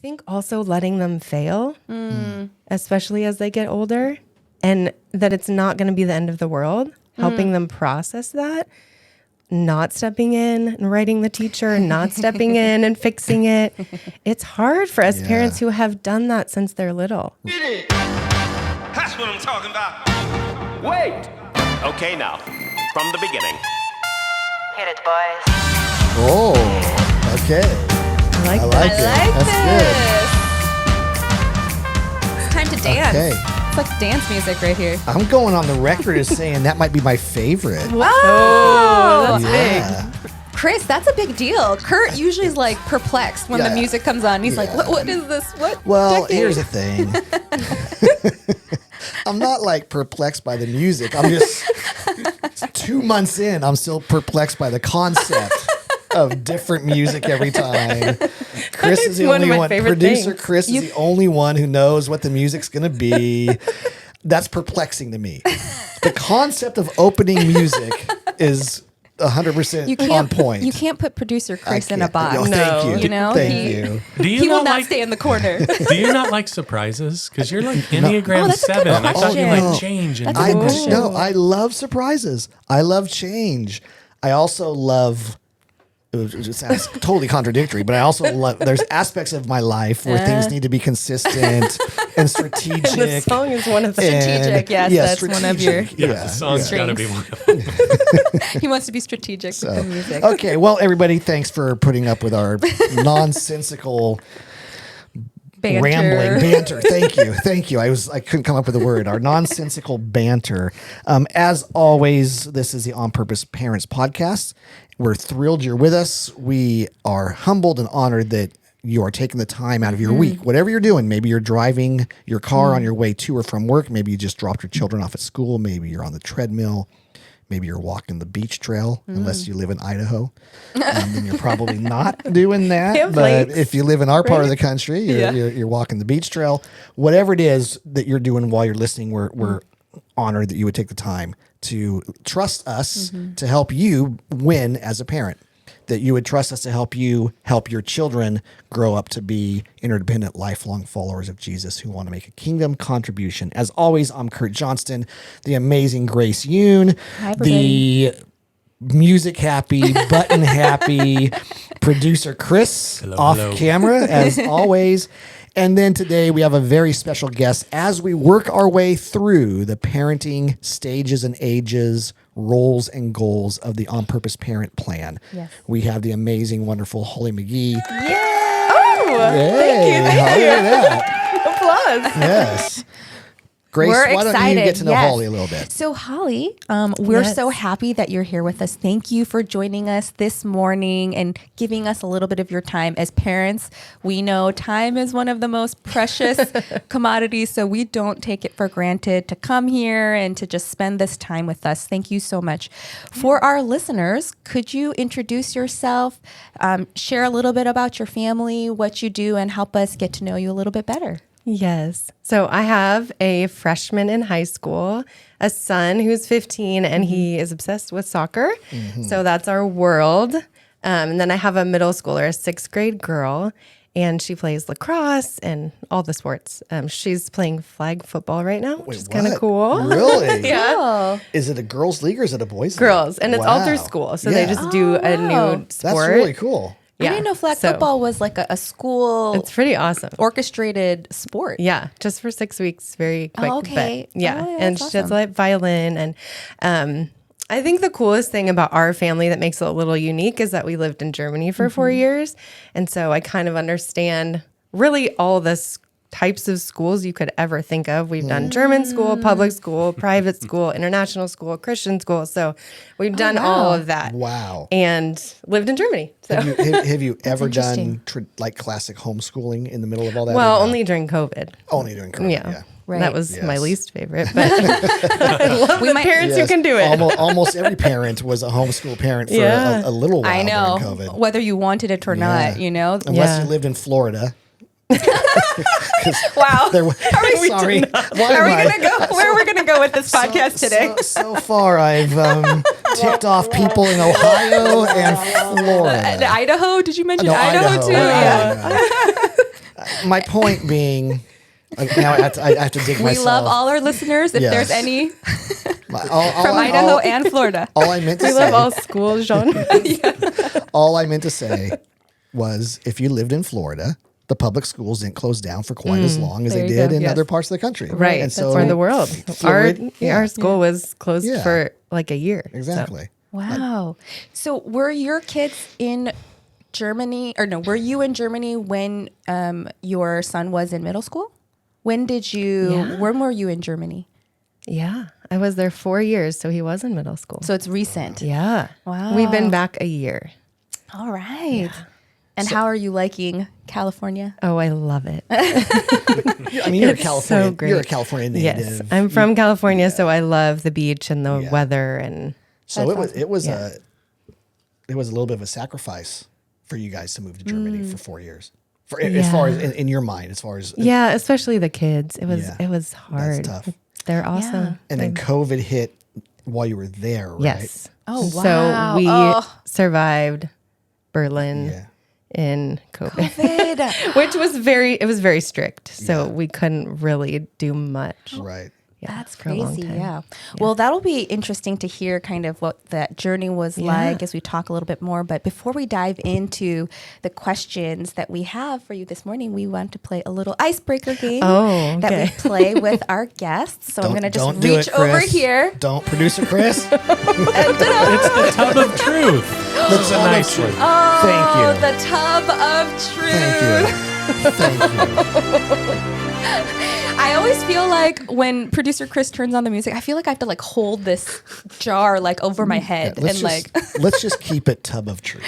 think also letting them fail, especially as they get older, and that it's not going to be the end of the world, helping them process that, not stepping in and writing the teacher, not stepping in and fixing it. It's hard for us parents who have done that since they're little. That's what I'm talking about. Wait. Okay, now, from the beginning. Hit it, boys. Oh, okay. I like I that. like it. That's It's time to dance. Okay. It's like dance music right here. good. I'm going on the record as saying that might be my favorite. Oh, Yeah. Chris, that's a big deal. Kurt usually is like perplexed when the Yeah. music comes on. He's like, what is this? What? Well, decade?" here's the thing. I'm not like perplexed by the music. I'm just 2 months in. I'm still perplexed by the concept of different music every time. Chris is the one of only my one. favorite Producer things. Chris is the only one who knows what the music's going to be. That's perplexing to me. The concept of opening music is 100% on point. You can't put producer Chris in a can't- box. Oh, thank you. You know, Thank he- you. Do you He will not not like? stay in the corner. Do you not like surprises? Because you're like Enneagram that's a good 7. I thought you question. like change and That's a good movement. question. No, I love surprises. I love change. I also love. It sounds totally contradictory, but I also love. There's aspects of my life where things need to be consistent and strategic. The song is one of them. Strategic, yes, that's one of your- strategic. Yeah, the song's got to be one of them. He wants to be strategic with the music. Okay, well, everybody, thanks for putting up with our nonsensical rambling banter. Thank you. I couldn't come up with a word. Our nonsensical banter. As always, this is the On Purpose Parents podcast. We're thrilled you're with us. We are humbled and honored that you are taking the time out of your week, whatever you're doing. Maybe you're driving your car on your way to or from work. Maybe you just dropped your children off at school. Maybe you're on the treadmill. Maybe you're walking the beach trail, unless you live in Idaho. Then you're probably not doing that. Camp But Lakes, if you live in our part of the country, you're walking the beach trail. Whatever it is that you're doing while you're listening, we're honored that you would take the time to trust us to help you win as a parent. That you would trust us to help you help your children grow up to be interdependent, lifelong followers of Jesus who want to make a kingdom contribution. As always, I'm Kurt Johnston, the amazing Grace Yoon, the music happy, button happy producer Chris, off hello. camera, as always. And then today we have a very special guest as we work our way through the parenting stages and ages, roles and goals of the On Purpose Parent Plan. Yes. We have the amazing, wonderful Holly McGee. Oh, Hey, how did that? applause. Yes. Grace, We're why don't you excited. get to know Yes. Holly a little bit? So, Holly, we're Yes. so happy that you're here with us. Thank you for joining us this morning and giving us a little bit of your time. As parents, we know time is one of the most precious commodities, so we don't take it for granted to come here and to just spend this time with us. Thank you so much. For our listeners, could you introduce yourself, share a little bit about your family, what you do, and help us get to know you a little bit better? Yes. So I have a freshman in high school, a son who's 15, and he is obsessed with soccer. So that's our world. And then I have a middle schooler, a 6th grade girl, and she plays lacrosse and all the sports. She's playing flag football right now, which is kind of what? cool. Really? Yeah. Is it a girls' league or is it a boys' league? Girls. And it's all through Wow. school. So Yeah. they just do a new sport. That's really cool. I didn't know flag So football was like a school It's pretty awesome. orchestrated sport. Yeah, just for 6 weeks, very quick. okay. But yeah, Oh, yeah, and that's she does awesome. like violin. And I think the coolest thing about our family that makes it a little unique is that we lived in Germany for 4 years. And so I kind of understand really all this types of schools you could ever think of. We've done German school, public school, private school, international school, Christian school. So we've done all of that. Wow. And lived in Germany. So. Have you ever done interesting. like classic homeschooling in the middle of all that? Well, or no? only during COVID. only doing COVID. Yeah. Yeah. Right. That was my Yes. least favorite, but I love the parents who Yes. can do it. Almost every parent was a homeschool parent for Yeah. a little while I know, during COVID. whether you wanted it or not, Yeah. you know? Unless Yeah. you lived in Florida. Wow. There, sorry. Why Are we am I- going to go? Where are we going to go with this podcast today? So far, I've ticked off people in Ohio and Florida. Idaho? Did you mention No, Idaho too? Idaho. Yeah. My point being, now I have to dig We myself. love all our listeners. If Yes. there's any All- from Idaho and Florida. all I meant to We say. love all schools, Jean. All I meant to say was, if you lived in Florida, the public schools didn't close down for quite as long as There they you did go. in Yes. other parts of the country. Right. And so or the world. Our school was closed Yeah. for like a year. so. Exactly. Wow. So were your kids in Germany, or no, were you in Germany when your son was in middle school? When were you in Germany? Yeah. I was there 4 years, so he was in middle school. So it's recent. Yeah. Wow. We've been back a year. All right. And how are you liking California? Oh, I love it. I mean, you're a It's California. so great. You're a California native. Yes. I'm from California, so I love the beach and the Yeah. weather and So it was Yeah. a little bit of a sacrifice for you guys to move to Germany for 4 years. As far as in your mind, as far as yeah, especially the kids. It was Yeah. hard. tough. They're awesome. and then COVID hit while you were there, right? Yes. Oh, So wow. we Oh. survived Berlin Yeah. in COVID, COVID. which was very strict. So we couldn't really do much. Right. Yeah, That's for a long crazy. time. Yeah. Well, that'll be interesting to hear kind of what that journey was like as we talk a little bit more. But before we dive into the questions that we have for you this morning, we want to play a little icebreaker game Oh, that we okay. play with our guests. So I'm going to just Don't do reach it, over Chris. here. Don't, producer Chris. It's the tub of truth. That's a tub of nice truth. one. Thank you. The tub of truth. Thank you. Thank you. I always feel like when producer Chris turns on the music, I feel like I have to like hold this jar like over my head and Let's just keep it tub of truth.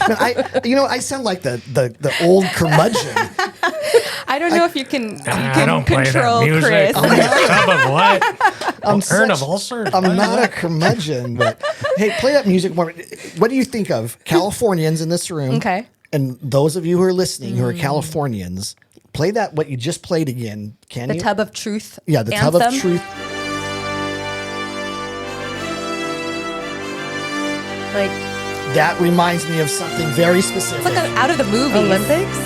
Man, I sound like the old curmudgeon. I don't know if you can, I don't play that control music. Chris. Tub of what? Urn of ulcer? I'm not a curmudgeon, but hey, play that music more. What do you think of Californians in this room? Okay. And those of you who are listening who are Californians, play that what you just played again. Can The you? tub of truth. Yeah, the anthem. tub of truth. Like That reminds me of something very specific. it's like out of the movie. Olympics?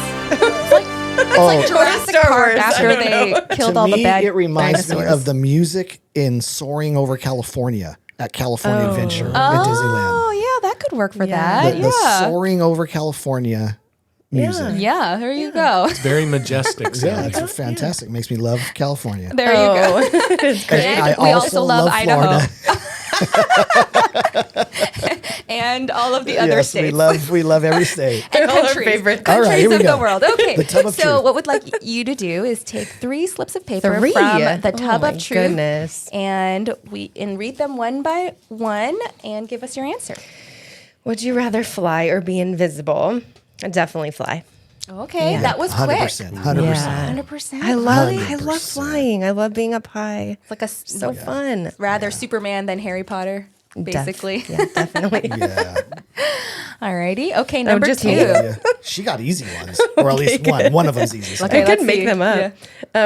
oh, Jurassic Star Park Wars, after I don't they killed to all me, the bad it reminds me dinosaurs. of the music in Soaring Over California at California Adventure at Disneyland. Oh yeah, that could work for Yeah. that. The Yeah. Soaring Over California music. Yeah, there you go. Very majestic Yeah, sound. it's fantastic. Makes me love California. There you go. And And we also love Idaho. And all of the other Yes, states. we love every state. and all our countries, favorite. All right, countries here we of go. the world. Okay. The tub of so truth. what would like you to do is take 3 slips of paper 3? from the Oh tub my of truth. goodness. And read them one by one and give us your answer. Would you rather fly or be invisible? Definitely fly. Okay, Yeah. that was quick. 100%. 100%. 100%. I love 100%. flying. I love being up high. It's like a So fun. rather Superman than Harry Potter, basically. Yeah, definitely. Yeah. Alrighty. Okay, number just 2. me. Yeah. She got easy ones, or at least one. One of them's easy. So. Okay, I could let's make see. them up.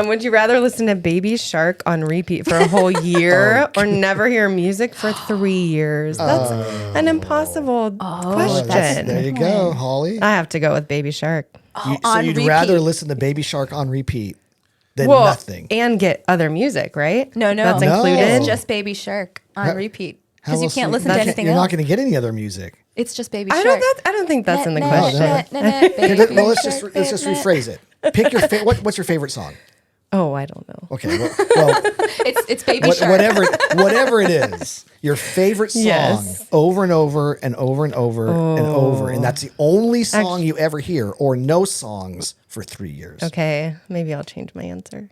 Would you rather listen to Baby Shark on repeat for a whole year or never hear music for 3 years? That's an impossible question. There you go, Holly. I have to go with Baby Shark. So on you'd repeat. rather listen to Baby Shark on repeat than Well, nothing. and get other music, right? No, That's No. included. It's just Baby Shark on repeat. How Because you else can't you- listen to you anything You're else. not going to get any other music. It's just Baby I Shark. don't think that's in the Na, question. na, na, na, Okay, baby well, let's shark, just na, na. rephrase it. Pick your what's your favorite song? Oh, I don't know. Okay, well It's Baby Shark. whatever it is, your favorite song Yes. over and over and over and over and over, and that's the only song you ever hear, or no songs for 3 years. Okay, maybe I'll change my answer.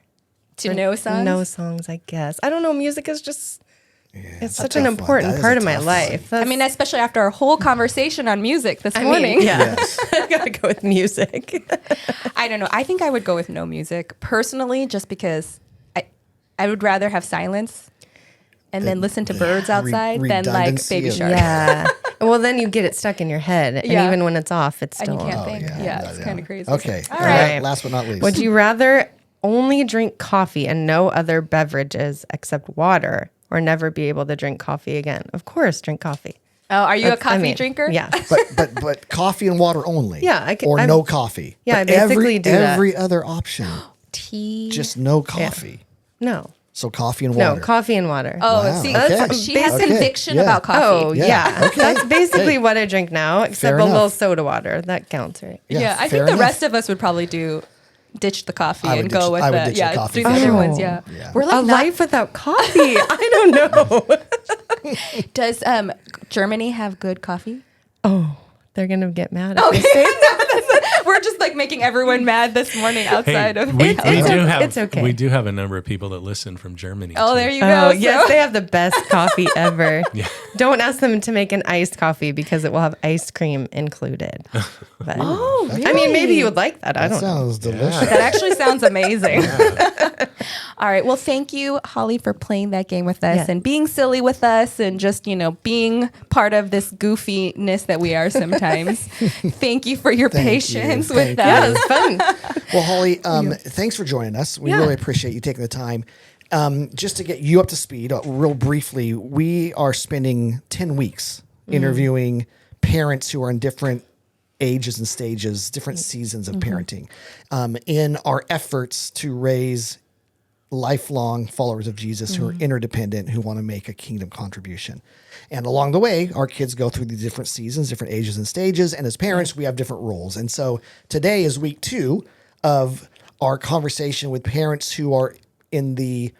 To no songs? No songs, I guess. I don't know. Music is just, it's that's a such an tough one. important That is part a of my tough one. life. I mean, especially after our whole conversation on music this morning. yeah. Yes. I gotta go with music. I don't know. I think I would go with no music personally, just because I would rather have silence and then listen to birds outside than like redundancy Baby of- Shark. Yeah. Well, then you get it stuck in your head, and Yeah. even when it's off, it's And still you can't on. think. Yeah, it's kind of crazy. Okay. All right. Last but not least. Would you rather only drink coffee and no other beverages except water, or never be able to drink coffee again? Of course, drink coffee. Oh, are you a coffee I mean, drinker? Yeah. But coffee and water only. Yeah, I can- or I'm- no coffee. Yeah, But I basically do that. every other option, Tea. just no coffee. No. So coffee and water. No, coffee and water. Oh, Wow, see, okay. she has Okay, conviction yeah. about coffee. Oh, Yeah, yeah. okay. That's basically Hey. what I drink now, except Fair a little enough. soda water. That counts, right? Yeah, I fair think the enough. rest of us would probably ditch the coffee I would and ditch- go with I would the ditch the coffee do the for other sure. ones. Yeah, Yeah. we're like A life without coffee. I don't know. Does Germany have good coffee? Oh, they're going to get mad at me. saying that. We're just like making everyone mad this morning Hey, outside of. we It's do o- have it's okay. we do have a number of people that listen from Germany. Oh, too. there you go. Oh, yes, they have the best coffee ever. Yeah. Don't ask them to make an iced coffee because it will have ice cream included. But, Oh, really? I mean, maybe you would like that. I That don't know. sounds delicious. That actually sounds amazing. All right. Well, thank you, Holly, for playing that game with us Yeah. and being silly with us and just, being part of this goofiness that we are sometimes. Thank you for your Thank you. patience Thank with you. Yeah, us. it was fun. Well, Holly, thanks for joining us. We Yeah. really appreciate you taking the time. Just to get you up to speed, real briefly, we are spending 10 weeks interviewing parents who are in different ages and stages, different seasons of parenting, in our efforts to raise lifelong followers of Jesus who are interdependent, who want to make a kingdom contribution. And along the way, our kids go through these different seasons, different ages and stages. And as parents, we have different roles. And so today is week 2 of our conversation with parents who are in the,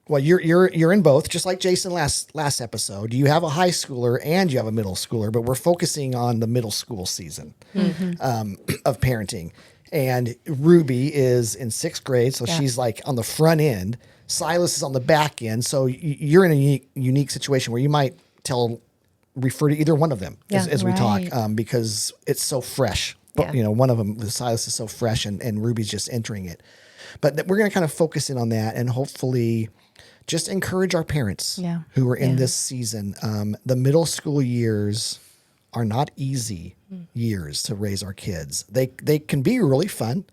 well, you're in both, just like Jason last episode. You have a high schooler and you have a middle schooler, but we're focusing on the middle school season of parenting. And Ruby is in 6th grade, so she's like on the front end. Silas is on the back end. So you're in a unique situation where you might refer to either one of them as we talk, because it's so fresh. But Yeah. one of them, Silas, is so fresh, and Ruby's just entering it. But we're going to kind of focus in on that and hopefully just encourage our parents who are in this season. The middle school years are not easy years to raise our kids. They can be really fun.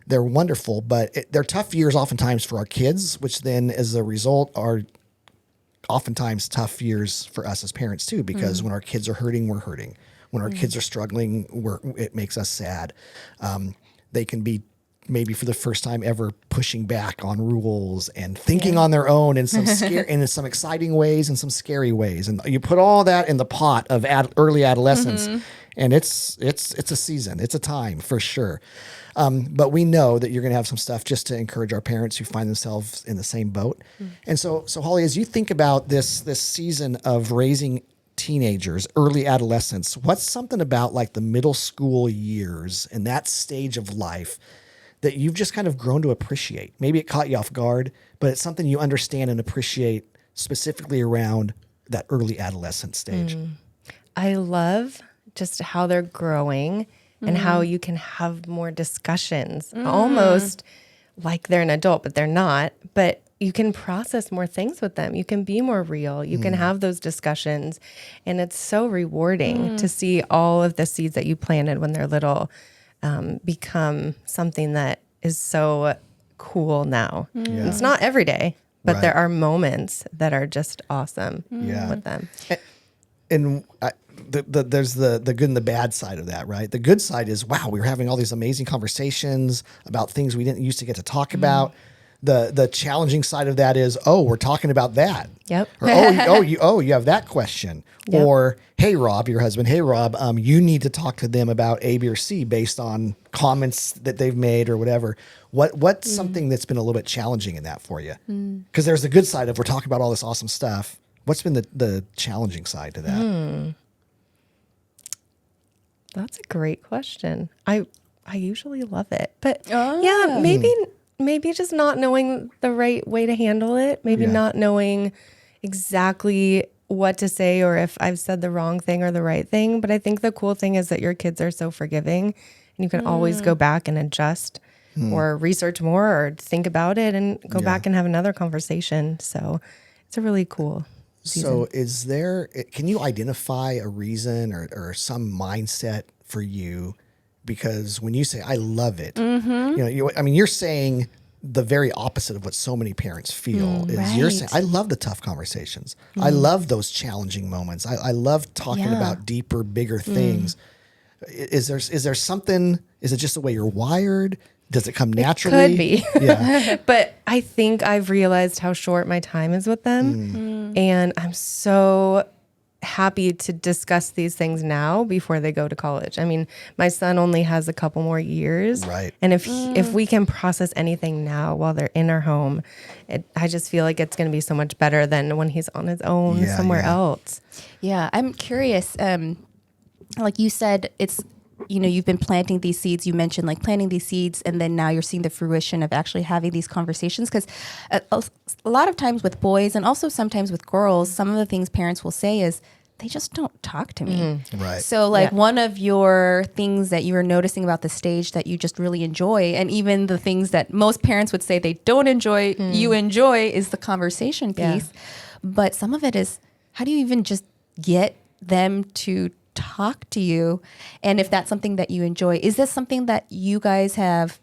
They're wonderful, but they're tough years oftentimes for our kids, which then as a result are oftentimes tough years for us as parents too, because when our kids are hurting, we're hurting. When our kids are struggling, it makes us sad. They can be maybe for the first time ever pushing back on rules and thinking on their own in some in some exciting ways and some scary ways. And you put all that in the pot of early adolescence, and it's a season, it's a time for sure. But we know that you're going to have some stuff just to encourage our parents who find themselves in the same boat. And so Holly, as you think about this season of raising teenagers, early adolescence, what's something about like the middle school years and that stage of life that you've just kind of grown to appreciate? Maybe it caught you off guard, but it's something you understand and appreciate specifically around that early adolescent stage. I love just how they're growing and how you can have more discussions, almost like they're an adult, but they're not. But you can process more things with them. You can be more real. You can have those discussions. And it's so rewarding to see all of the seeds that you planted when they're little become something that is so cool now. Yeah. It's not every day, but Right. there are moments that are just awesome with them. And there's the good and the bad side of that, right? The good side is, wow, we were having all these amazing conversations about things we didn't used to get to talk about. The challenging side of that is, oh, we're talking about that. Yep. Or, you have that question. Yep. Or, hey, Rob, your husband, hey, Rob, you need to talk to them about A, B, or C based on comments that they've made or whatever. What's something that's been a little bit challenging in that for you? Because there's the good side of we're talking about all this awesome stuff. What's been the challenging side to that? That's a great question. I usually love it, but yeah, maybe just not knowing the right way to handle it. Maybe not knowing exactly what to say or if I've said the wrong thing or the right thing. But I think the cool thing is that your kids are so forgiving, and you can always go back and adjust or research more or think about it and go back and have another conversation. So it's a really cool season. So can you identify a reason or some mindset for you? Because when you say, I love it, you're saying the very opposite of what so many parents feel is you're right. saying, I love the tough conversations. I love those challenging moments. I love talking Yeah. about deeper, bigger things. Is there something, is it just the way you're wired? Does it come naturally? Could be. Yeah. But I think I've realized how short my time is with them. And I'm so happy to discuss these things now before they go to college. I mean, my son only has a couple more years. Right. And if we can process anything now while they're in our home, I just feel like it's going to be so much better than when he's on his own Yeah, somewhere yeah. else. Yeah, I'm curious. Like you said, it's, you've been planting these seeds. You mentioned like planting these seeds, and then now you're seeing the fruition of actually having these conversations. Because a lot of times with boys, and also sometimes with girls, some of the things parents will say is, they just don't talk to me. Right. So like Yeah. one of your things that you were noticing about the stage that you just really enjoy, and even the things that most parents would say they don't enjoy, you enjoy, is the conversation Yeah. piece. But some of it is, how do you even just get them to talk to you? And if that's something that you enjoy, is this something that you guys have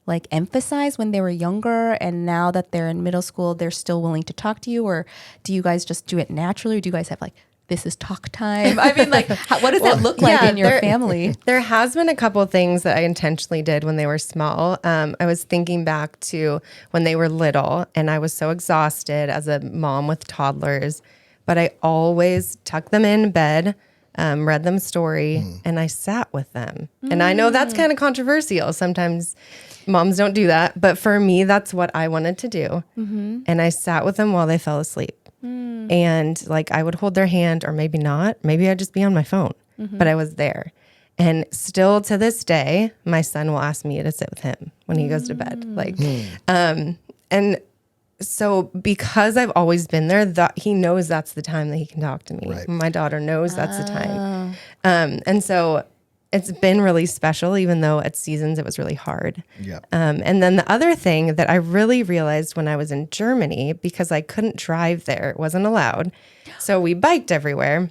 like emphasized when they were younger, and now that they're in middle school, they're still willing to talk to you? Or do you guys just do it naturally? Or do you guys have like, this is talk time? I mean, like, what does that look like yeah, in your there- family? There has been a couple of things that I intentionally did when they were small. I was thinking back to when they were little, and I was so exhausted as a mom with toddlers, but I always tucked them in bed, read them a story, and I sat with them. And I know that's kind of controversial. Sometimes moms don't do that, but for me, that's what I wanted to do. And I sat with them while they fell asleep. And like I would hold their hand, or maybe not. Maybe I'd just be on my phone, but I was there. And still to this day, my son will ask me to sit with him when he goes to bed. Like, and so because I've always been there, that he knows that's the time that he can talk to me. Right. My daughter knows that's the time. And so it's been really special, even though at seasons it was really hard. Yeah. And then the other thing that I really realized when I was in Germany, because I couldn't drive there, it wasn't allowed. So we biked everywhere,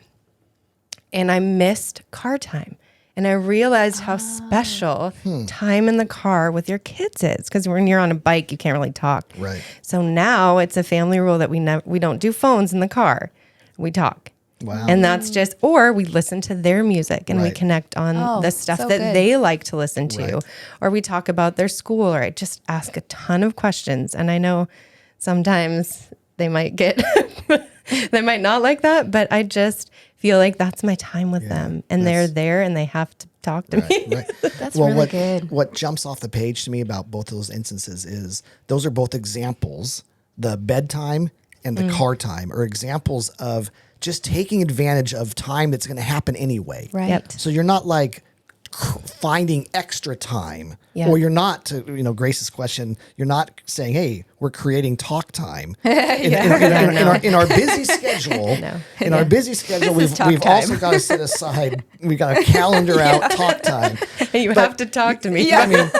and I missed car time. And I realized how special time in the car with your kids is, because when you're on a bike, you can't really talk. Right. So now it's a family rule that we don't do phones in the car. We talk. Wow. And that's just, or we listen to their music and we Right. connect on Oh, the stuff so that good. they like to listen to, Right. or we talk about their school, or I just ask a ton of questions. And I know sometimes they might get, they might not like that, but I just feel like that's my time with them, and they're there and they have to talk to me. Right. That's really what, good. What jumps off the page to me about both of those instances is those are both examples. The bedtime and the car time are examples of just taking advantage of time that's going to happen anyway. Right. Yep. So you're not like finding extra time, Yeah. or you're not, to Grace's question, you're not saying, hey, we're creating talk time. In our busy schedule, in our busy schedule, This is we've talk time. also got to set aside, we've got to calendar out talk time. You have to talk to me. I mean,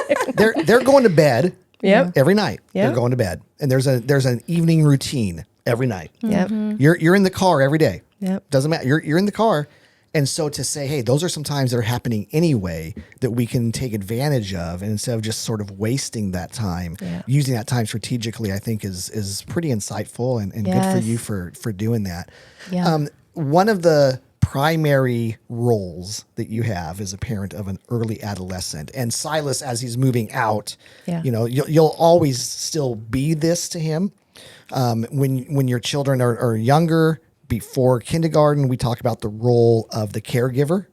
they're going to bed Yep. every night. Yep. They're going to bed, and there's an evening routine every night. Yep. You're in the car every day. Yep. Doesn't matter. You're in the car, and so to say, hey, those are some times that are happening anyway that we can take advantage of, and instead of just sort of wasting that time, Yeah. using that time strategically, I think is pretty insightful and good for Yes. you for doing that. Yeah. One of the primary roles that you have as a parent of an early adolescent, and Silas, as he's moving out, Yeah. you'll always still be this to him. When your children are younger, before kindergarten, we talk about the role of the caregiver.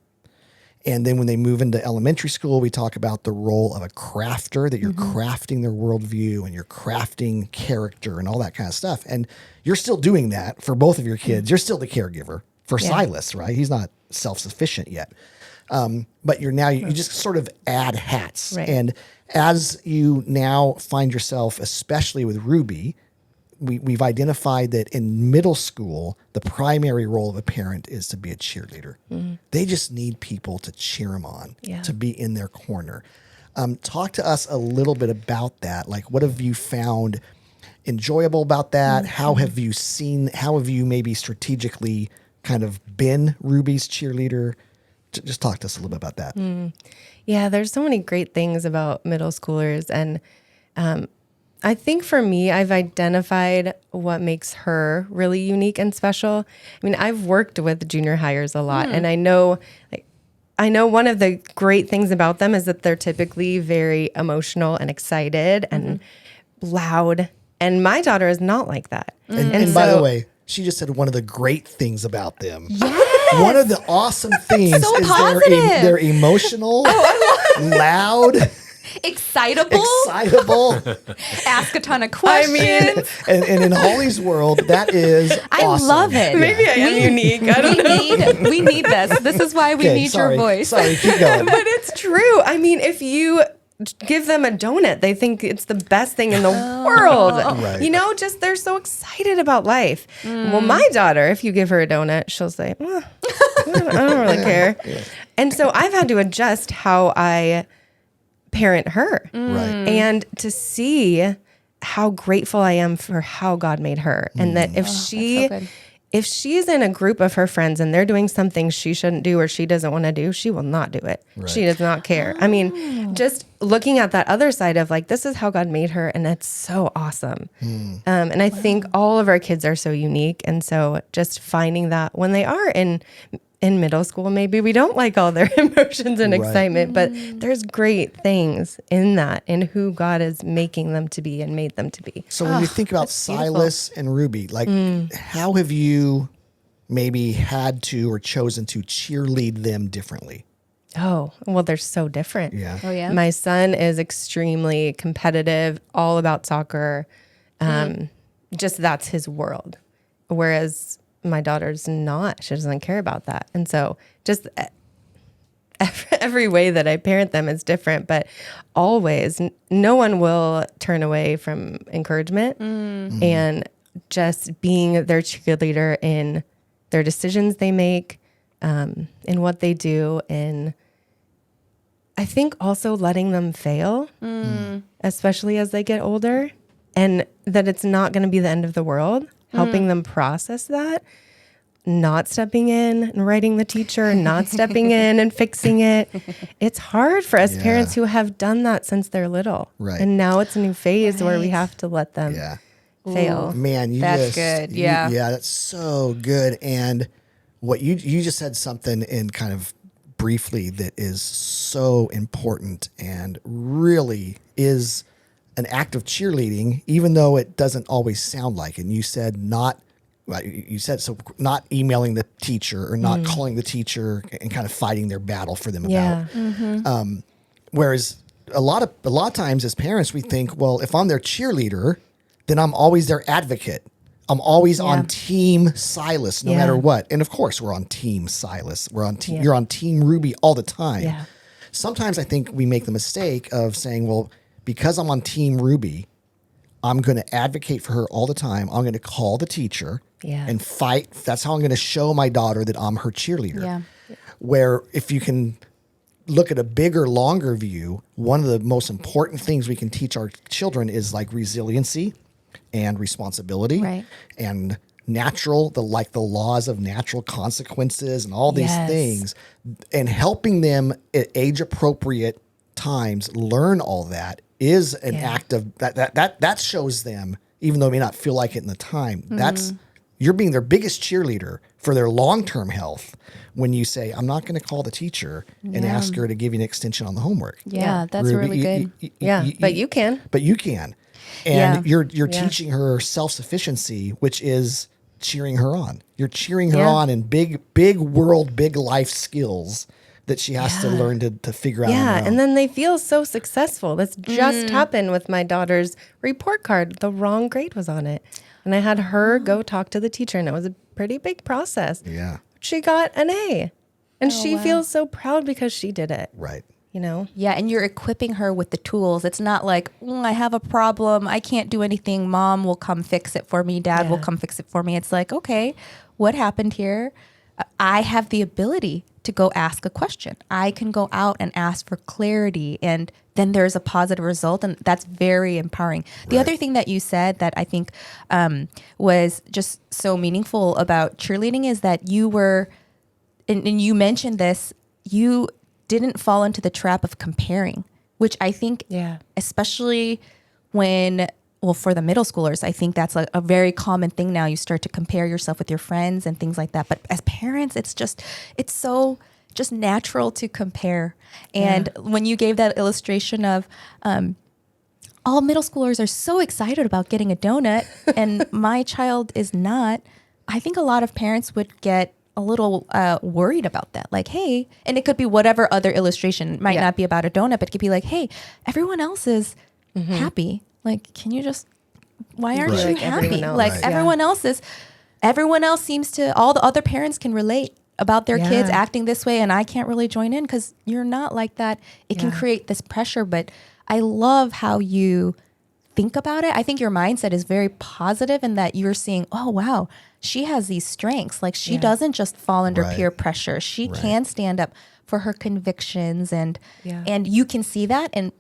And then when they move into elementary school, we talk about the role of a crafter, that you're crafting their worldview and you're crafting character and all that kind of stuff. And you're still doing that for both of your kids. You're still the caregiver for Silas, right? He's not self-sufficient yet. But you just sort of add hats. Right. And as you now find yourself, especially with Ruby, we've identified that in middle school, the primary role of a parent is to be a cheerleader. They just need people to cheer them on, Yeah. to be in their corner. Talk to us a little bit about that. Like, what have you found enjoyable about that? How have you maybe strategically kind of been Ruby's cheerleader? Just talk to us a little bit about that. Yeah, there's so many great things about middle schoolers, and I think for me, I've identified what makes her really unique and special. I mean, I've worked with junior hires a lot, and I know one of the great things about them is that they're typically very emotional and excited and loud. And my daughter is not like that. And by the way, she just said one of the great things about them. Yes. One of the awesome things So is positive. they're emotional, loud, Excitable. Ask a ton of questions. and in Holly's world, that is I awesome. love it. maybe I am unique. I don't know. We need this. This is why we Okay, need sorry, your voice. Sorry, keep going. But it's true. I mean, if you give them a donut, they think it's the best thing in the world. Right. You know, just they're so excited about life. Well, my daughter, if you give her a donut, she'll say, I don't really care. And so I've had to adjust how I parent her. Right. And to see how grateful I am for how God made her. And that if if she's in a group of her friends and they're doing something she shouldn't do or she doesn't want to do, she will not do it. Right. She does not care. I mean, just looking at that other side of like, this is how God made her. And that's so awesome. And I think all of our kids are so unique. And so just finding that when they are in middle school, maybe we don't like all their emotions and Right. excitement, but there's great things in that, in who God is making them to be and made them to be. So when you think about Silas and Ruby, like how have you maybe had to or chosen to cheerlead them differently? Oh, well, they're so different. Yeah. Oh, yeah. My son is extremely competitive, all about soccer. Just that's his world. Whereas my daughter's not. She doesn't care about that. And so just every way that I parent them is different, but always no one will turn away from encouragement and just being their cheerleader in their decisions they make, in what they do. And I think also letting them fail, especially as they get older, and that it's not going to be the end of the world. Helping them process that, not stepping in and writing the teacher, not stepping in and fixing it. It's hard for us parents who have done that since they're little. Right. And now it's a new phase where we have to let them Yeah. fail. Man, That's good. Yeah. Yeah, that's so good. And what you just said something in kind of briefly that is so important and really is an act of cheerleading, even though it doesn't always sound like it. And you said not emailing the teacher or not calling the teacher and kind of fighting their battle for them Yeah. about. Whereas a lot of times as parents, we think, well, if I'm their cheerleader, then I'm always their advocate. I'm always on team Silas, no matter what. And of course, we're on team Silas. We're on team. You're on team Ruby all the time. Yeah. Sometimes I think we make the mistake of saying, well, because I'm on team Ruby, I'm going to advocate for her all the time. I'm going to call the teacher and fight. That's how I'm going to show my daughter that I'm her cheerleader. Yeah. Where if you can look at a bigger, longer view, one of the most important things we can teach our children is like resiliency and responsibility and the laws of natural consequences and all these things, and helping them at age appropriate times learn all that is an act of that shows them, even though it may not feel like it in the time, that's you're being their biggest cheerleader for their long-term health when you say, I'm not going to call the teacher and ask her to give you an extension on the homework. Yeah, that's Ruby, really good. But you can. But you can. And you're teaching her self-sufficiency, which is cheering her on. You're cheering her on in big world, big life skills that she has to learn to figure out. Yeah, and then they feel so successful. This just happened with my daughter's report card. The wrong grade was on it. And I had her go talk to the teacher, and it was a pretty big process. Yeah. She got an A. And she feels so proud because she did it. Right. You know? Yeah, and you're equipping her with the tools. It's not like, I have a problem. I can't do anything. Mom will come fix it for me. Dad will come fix it for me. It's like, okay, what happened here? I have the ability to go ask a question. I can go out and ask for clarity, and then there's a positive result, and that's very empowering. The other thing that you said that I think was just so meaningful about cheerleading is that you were, and you mentioned this, you didn't fall into the trap of comparing, which I think, especially when well, for the middle schoolers, I think that's a very common thing now. You start to compare yourself with your friends and things like that. But as parents, it's so just natural to compare. And when you gave that illustration of all middle schoolers are so excited about getting a donut and my child is not, I think a lot of parents would get a little worried about that. Like, hey, and it could be whatever other illustration. It might not be about a donut, but it could be like, hey, everyone else is happy. Like, can you just, why aren't you Like happy? everyone else. Like Right. everyone else seems to, all the other parents can relate about their kids Yeah. acting this way and I can't really join in because you're not like that. It can create this pressure, but I love how you think about it. I think your mindset is very positive in that you're seeing, oh, wow, she has these strengths. Like she doesn't just fall under Right. peer pressure. She can stand up for her convictions and you can see that. And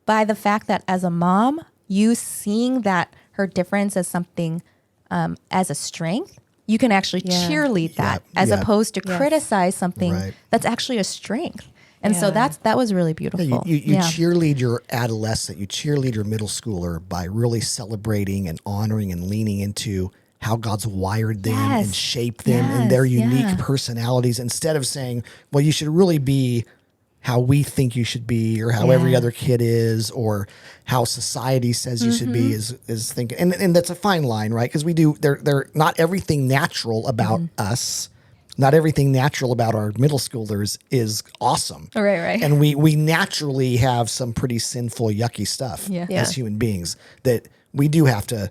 by the fact that as a mom, you seeing that her difference as something, as a strength, you can actually cheerlead that as opposed to criticize something Right. that's actually a strength. And so that was really beautiful. Yeah, you cheerlead your adolescent, you cheerlead your middle schooler by really celebrating and honoring and leaning into how God's wired them and Yes. shaped them and their Yes, unique yeah. personalities, instead of saying, well, you should really be how we think you should be or how every other kid is or how society says you should be is thinking. And that's a fine line, right? Because they're not everything natural about us. Not everything natural about our middle schoolers is awesome. Right. And we naturally have some pretty sinful, yucky stuff as human beings that we do have to,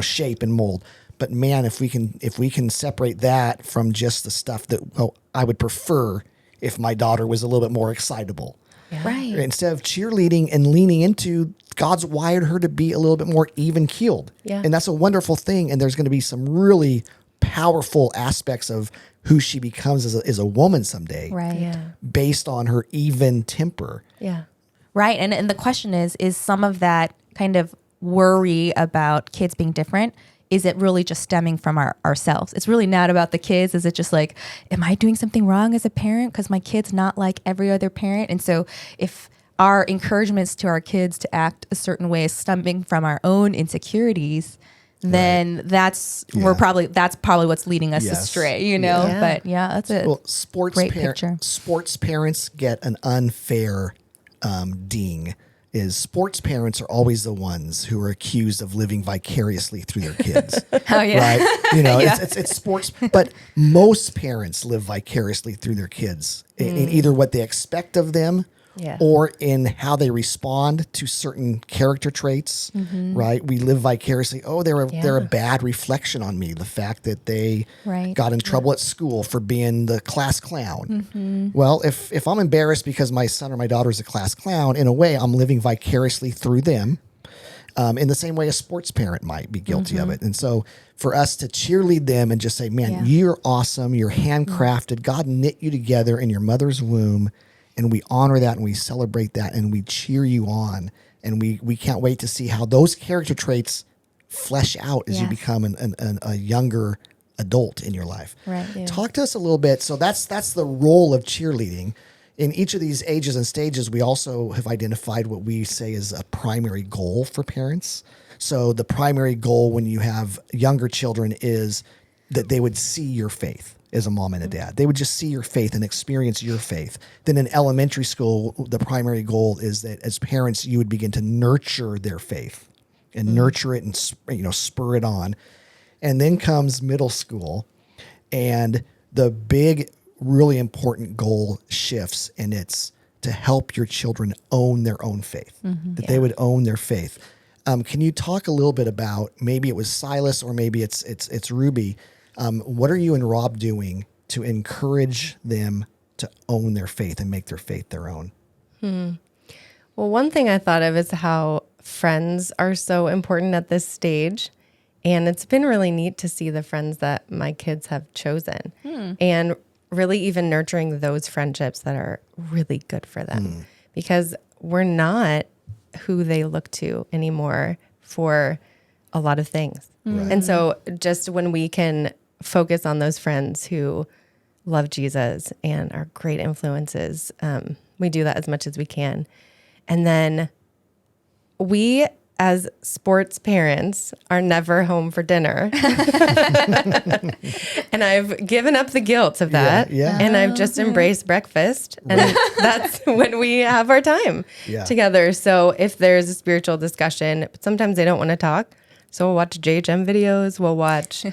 shape and mold. But man, if we can separate that from just the stuff that, I would prefer if my daughter was a little bit more excitable. Right. Instead of cheerleading and leaning into, God's wired her to be a little bit more even keeled. Yeah. And that's a wonderful thing. And there's going to be some really powerful aspects of who she becomes as a woman someday, Right. based on her even temper. Yeah. Right. And the question is some of that kind of worry about kids being different, is it really just stemming from ourselves? It's really not about the kids. Is it just like, am I doing something wrong as a parent because my kid's not like every other parent? And so if our encouragements to our kids to act a certain way is stemming from our own insecurities, then that's probably what's leading us Yes. astray, you know? Yeah. But that's it. Well, Great picture. sports parents get an unfair ding. Is sports parents are always the ones who are accused of living vicariously through their kids. Oh yeah. Right? You know, it's sports, but most parents live vicariously through their kids in either what they expect of them or in how they respond to certain character traits, right? We live vicariously. Oh, they're a bad reflection on me. The fact that they got in trouble at school for being the class clown. Well, if I'm embarrassed because my son or my daughter is a class clown, in a way, I'm living vicariously through them. In the same way a sports parent might be guilty of it. And so for us to cheerlead them and just say, man, you're awesome. You're handcrafted. God knit you together in your mother's womb. And we honor that and we celebrate that and we cheer you on. And we can't wait to see how those character traits flesh out as you become a younger adult in your life. Right. Yeah. Talk to us a little bit. So that's the role of cheerleading. In each of these ages and stages, we also have identified what we say is a primary goal for parents. So the primary goal when you have younger children is that they would see your faith as a mom and a dad. They would just see your faith and experience your faith. Then in elementary school, the primary goal is that as parents, you would begin to nurture their faith and nurture it and spur it on. And then comes middle school, and the big, really important goal shifts, and it's to help your children own their own faith, that they would own their faith. Can you talk a little bit about, maybe it was Silas or maybe it's Ruby, what are you and Rob doing to encourage them to own their faith and make their faith their own? Well, one thing I thought of is how friends are so important at this stage. And it's been really neat to see the friends that my kids have chosen and really even nurturing those friendships that are really good for them because we're not who they look to anymore for a lot of things. Right. And so just when we can focus on those friends who love Jesus and are great influences, we do that as much as we can. And then we as sports parents are never home for dinner. And I've given up the guilt of that. Yeah. And I've just embraced breakfast. And that's when we have our time together. So if there's a spiritual discussion, but sometimes they don't want to talk. So we'll watch JHM videos. We'll watch,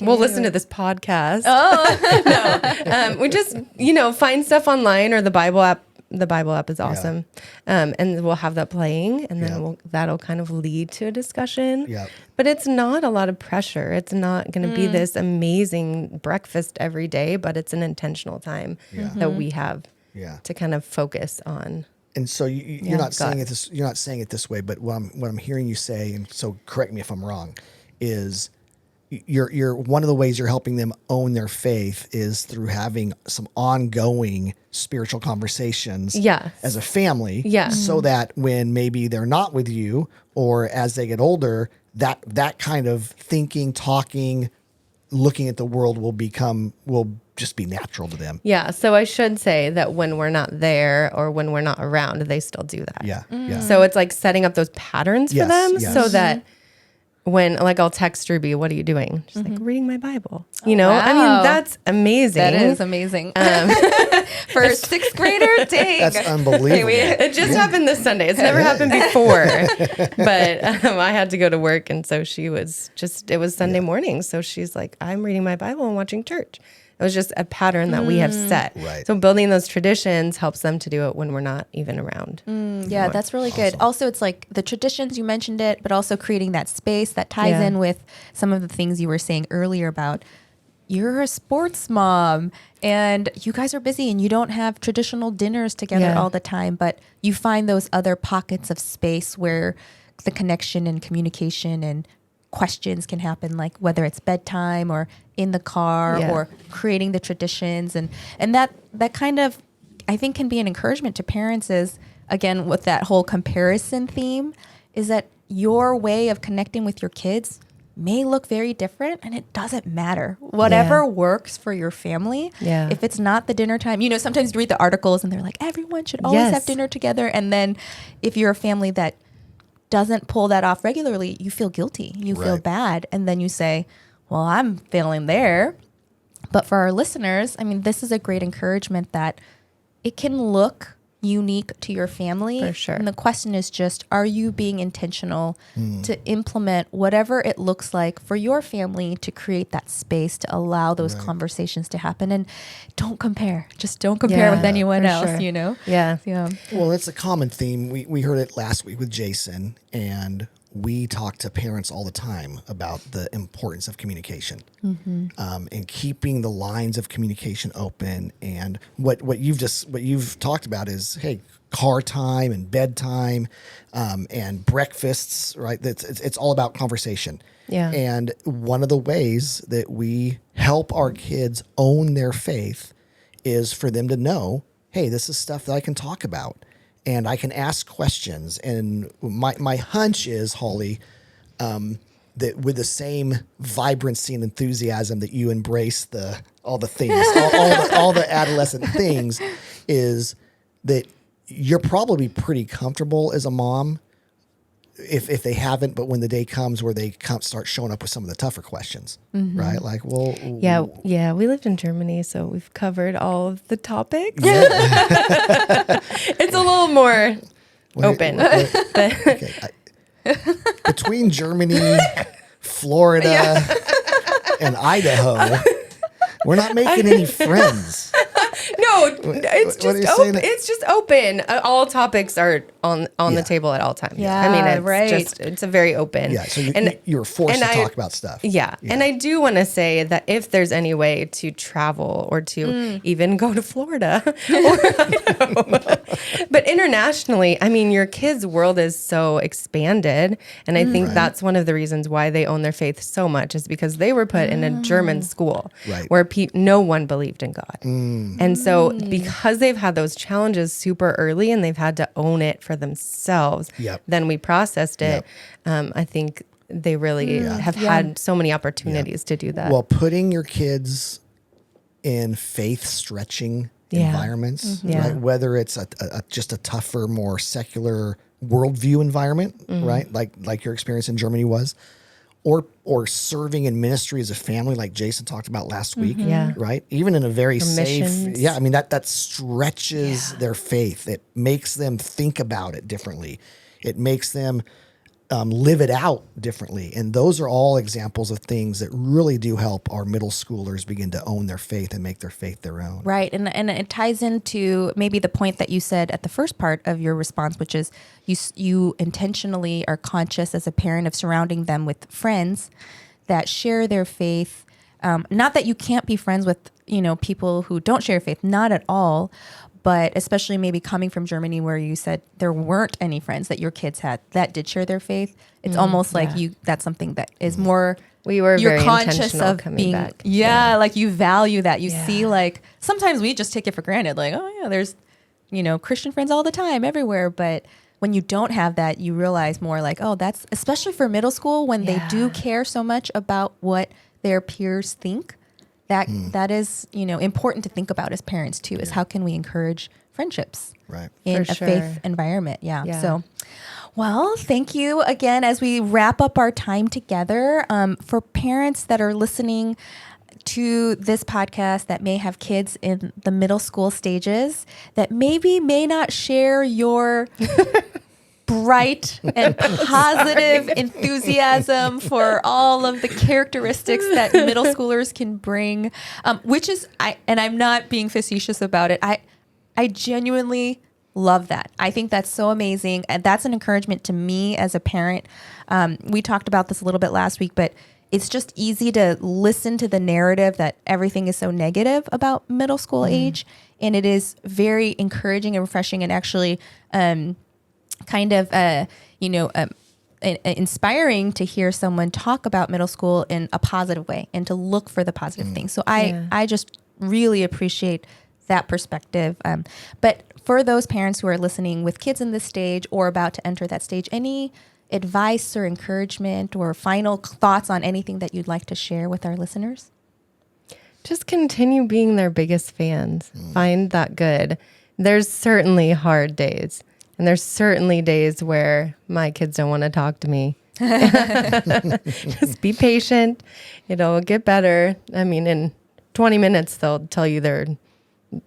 we'll listen to this podcast. We just, find stuff online or the Bible app. The Bible app is awesome. And we'll have that playing, and then that'll kind of lead to a discussion. But it's not a lot of pressure. It's not going to be this amazing breakfast every day, but it's an intentional time that we have to kind of focus on. And so you're not saying it this. You're not saying it this way, but what I'm hearing you say, and so correct me if I'm wrong, is you're one of the ways you're helping them own their faith is through having some ongoing spiritual conversations as a family. So that when maybe they're not with you or as they get older, that kind of thinking, talking, looking at the world will just be natural to them. Yeah. So I should say that when we're not there or when we're not around, they still do that. Yeah. So it's like setting up those patterns for them so that when, like, I'll text Ruby, what are you doing? She's like, reading my Bible. I mean, that's amazing. That is amazing. For a sixth grader, dang. That's unbelievable. It just happened this Sunday. It's never happened before. But I had to go to work. And so it was Sunday morning. So she's like, I'm reading my Bible and watching church. It was just a pattern that we have set. Right. So building those traditions helps them to do it when we're not even around. Yeah, that's really good. Also, it's like the traditions, you mentioned it, but also creating that space that ties in with some of the things you were saying earlier about you're a sports mom and you guys are busy and you don't have traditional dinners together all the time, but you find those other pockets of space where the connection and communication and questions can happen, like whether it's bedtime or in the car or creating the traditions. And that kind of, I think, can be an encouragement to parents is, again, with that whole comparison theme, is that your way of connecting with your kids may look very different and it doesn't matter. Whatever works for your family. If it's not the dinner time, sometimes you read the articles and they're like, everyone should always have dinner together. And then if you're a family that doesn't pull that off regularly, you feel guilty. You feel bad. And then you say, well, I'm failing there. But for our listeners, I mean, this is a great encouragement that it can look unique to your family. For sure. And the question is just, are you being intentional to implement whatever it looks like for your family to create that space to allow those conversations to happen? And don't compare. Just don't compare with anyone else, Yeah. Well, it's a common theme. We heard it last week with Jason, and we talk to parents all the time about the importance of communication and keeping the lines of communication open. And what you've talked about is, hey, car time and bedtime and breakfasts, right? It's all about conversation. Yeah. And one of the ways that we help our kids own their faith is for them to know, hey, this is stuff that I can talk about. And I can ask questions. And my hunch is, Holly, that with the same vibrancy and enthusiasm that you embrace all the things, all the adolescent things, is that you're probably pretty comfortable as a mom if they haven't, but when the day comes where they start showing up with some of the tougher questions, right? Like, well, we lived in Germany, so we've covered all of the topics. It's a little more open. Between Germany, Florida, and Idaho, we're not making any friends. No, it's just open. All topics are on the table at all times. Yeah, I mean, it's a very open. Yeah, so you're forced to talk about stuff. Yeah. And I do want to say that if there's any way to travel or to even go to Florida or Idaho, but internationally, I mean, your kids' world is so expanded. And I think that's one of the reasons why they own their faith so much is because they were put in a German school where no one believed in God. And so because they've had those challenges super early and they've had to own it for themselves, then we processed it. I think they really have had so many opportunities to do that. Well, putting your kids in faith stretching environments, Yeah. right? Whether it's just a tougher, more secular worldview environment, right? Like your experience in Germany was, or serving in ministry as a family, like Jason talked about last week, Yeah. right? Even in a very Or safe, missions. I mean that stretches their faith. It makes them think about it differently. It makes them live it out differently. And those are all examples of things that really do help our middle schoolers begin to own their faith and make their faith their own. Right. And it ties into maybe the point that you said at the first part of your response, which is you intentionally are conscious as a parent of surrounding them with friends that share their faith. Not that you can't be friends with, people who don't share faith, not at all. But especially maybe coming from Germany where you said there weren't any friends that your kids had that did share their faith. It's almost like that's something that is more We were you're very conscious intentional of coming being back. like you value that. You Yeah. see, like sometimes we just take it for granted, like, oh yeah, there's Christian friends all the time everywhere. But when you don't have that, you realize more like, oh, that's especially for middle school when they do care so much about what their peers think. That is, important to think about as parents too, is how can we encourage friendships in For a sure. faith environment. Yeah. So, well, thank you again as we wrap up our time together. For parents that are listening to this podcast that may have kids in the middle school stages that maybe may not share your bright and positive enthusiasm for all of the characteristics that middle schoolers can bring, which is, I'm not being facetious about it. I genuinely love that. I think that's so amazing. And that's an encouragement to me as a parent. We talked about this a little bit last week, but it's just easy to listen to the narrative that everything is so negative about middle school age. And it is very encouraging and refreshing and actually, inspiring to hear someone talk about middle school in a positive way and to look for the positive things. So I just really appreciate that perspective. But for those parents who are listening with kids in this stage or about to enter that stage, any advice or encouragement or final thoughts on anything that you'd like to share with our listeners? Just continue being their biggest fans. Find that good. There's certainly hard days. And there's certainly days where my kids don't want to talk to me. Just be patient. It'll get better. I mean, in 20 minutes, they'll tell you their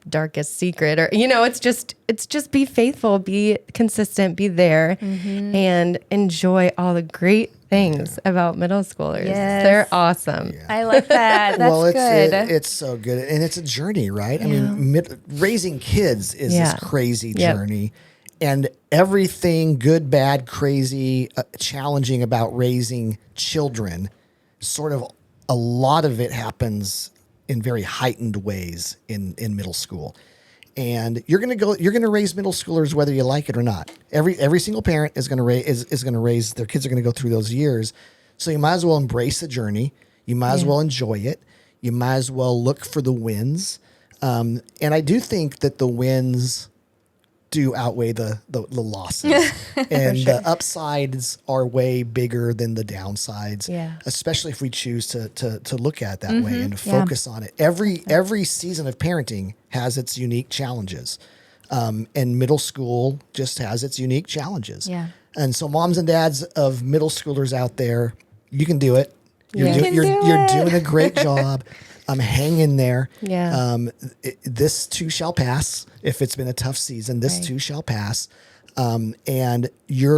darkest secret or, it's just be faithful, be consistent, be there and enjoy all the great things about middle schoolers. Yes. They're awesome. Yeah. I like that. That's good. It's so good. And it's a journey, right? I mean, raising kids is this crazy journey. And everything good, bad, crazy, challenging about raising children, sort of a lot of it happens in very heightened ways in middle school. And you're going to raise middle schoolers whether you like it or not. Every single parent is going to raise their kids are going to go through those years. So you might as well embrace the journey. You might as well enjoy it. You might as well look for the wins. And I do think that the wins do outweigh the losses. And the upsides are way bigger than the downsides, especially if we choose to look at it that way and to focus on it. Every season of parenting has its unique challenges. And middle school just has its unique challenges. Yeah. And so moms and dads of middle schoolers out there, you can do it. You're doing a great job. Hang in there. Yeah. This too shall pass. If it's been a tough season, this too shall pass. And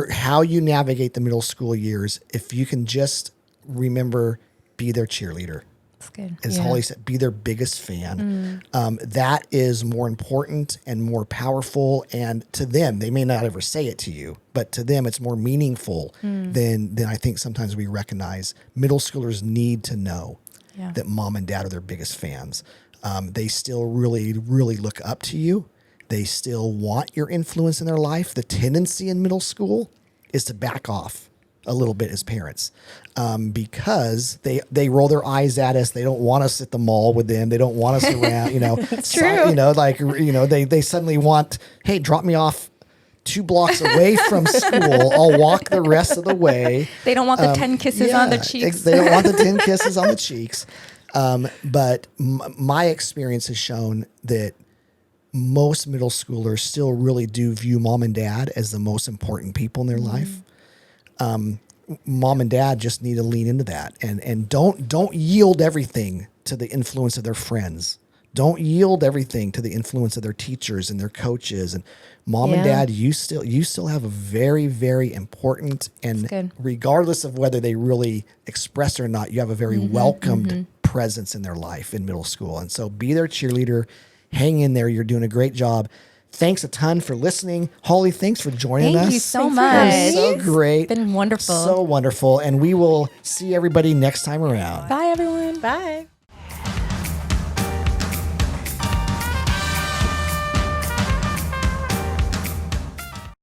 how you navigate the middle school years, if you can just remember, be their cheerleader. That's good. As Holly said, be their biggest fan. That is more important and more powerful. And to them, they may not ever say it to you, but to them, it's more meaningful than I think sometimes we recognize. Middle schoolers need to know that mom and dad are their biggest fans. They still really, really look up to you. They still want your influence in their life. The tendency in middle school is to back off a little bit as parents because they roll their eyes at us. They don't want us at the mall with them. They don't want us around, It's true. They suddenly want, hey, drop me off 2 blocks away from school. I'll walk the rest of the way. They don't want the 10 kisses on the cheeks. They don't want the 10 kisses on the cheeks. But my experience has shown that most middle schoolers still really do view mom and dad as the most important people in their life. Mom and dad just need to lean into that and don't yield everything to the influence of their friends. Don't yield everything to the influence of their teachers and their coaches. And mom and dad, you still have a very, very important, and regardless of whether they really express it or not, you have a very welcomed presence in their life in middle school. And so be their cheerleader, hang in there. You're doing a great job. Thanks a ton for listening. Holly, thanks for joining us. Thank you so much. So great. It's been wonderful. So wonderful. And we will see everybody next time around. Bye, everyone. Bye.